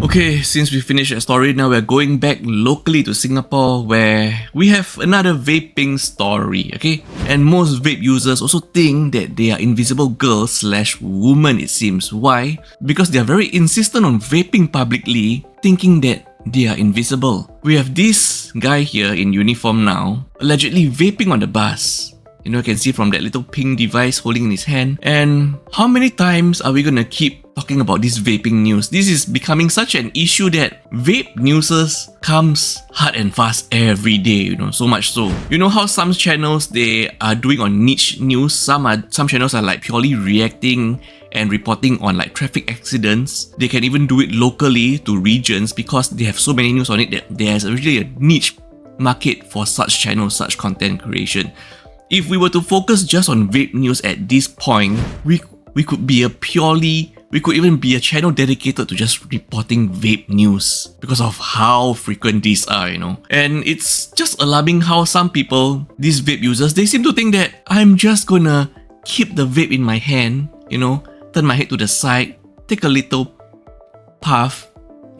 Okay, since we finished that story, now we're going back locally to Singapore where we have another vaping story, okay? And most vape users also think that they are invisible girls slash women, it seems. Why? Because they are very insistent on vaping publicly, thinking that they are invisible. We have this guy here in uniform now, allegedly vaping on the bus. You can see from that little pink device holding in his hand. And how many times are we gonna keep talking about this vaping news? This is becoming such an issue that vape newses comes hard and fast every day, so much so. You know how some channels they are doing on niche news, some channels are like purely reacting and reporting on like traffic accidents. They can even do it locally to regions because they have so many news on it that there's really a niche market for such channels, such content creation. If we were to focus just on vape news at this point, we could even be a channel dedicated to just reporting vape news because of how frequent these are, And it's just alarming how some people, these vape users, they seem to think that I'm just gonna keep the vape in my hand, turn my head to the side, take a little puff,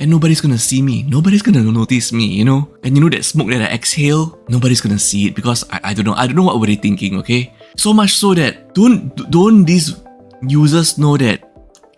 and nobody's gonna see me. Nobody's gonna notice me, And that smoke that I exhale, nobody's gonna see it because I don't know what were they thinking, okay? So much so that don't these users know that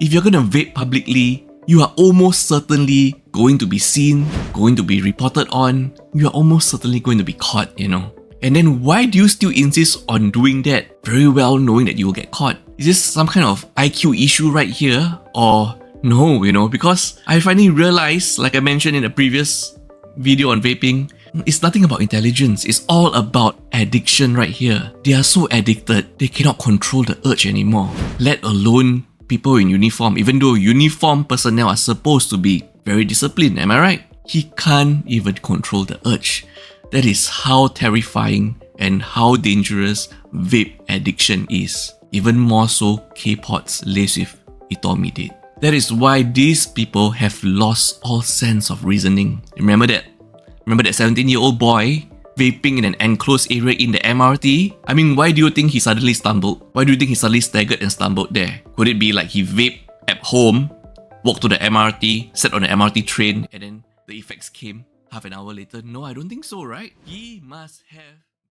if you're gonna vape publicly, you are almost certainly going to be seen, going to be reported on, you are almost certainly going to be caught, And then why do you still insist on doing that very well knowing that you will get caught? Is this some kind of IQ issue right here? Or no, because I finally realized, like I mentioned in a previous video on vaping, it's nothing about intelligence. It's all about addiction right here. They are so addicted, they cannot control the urge anymore. Let alone people in uniform, even though uniform personnel are supposed to be very disciplined, am I right? He can't even control the urge. That is how terrifying and how dangerous vape addiction is. Even more so K-pods laced with etomidate. That is why these people have lost all sense of reasoning. Remember that 17-year-old boy vaping in an enclosed area in the MRT? I mean, why do you think he suddenly stumbled? Why do you think he suddenly staggered and stumbled there? Could it be like he vaped at home, walked to the MRT, sat on the MRT train, and then the effects came half an hour later? No, I don't think so, right? He must have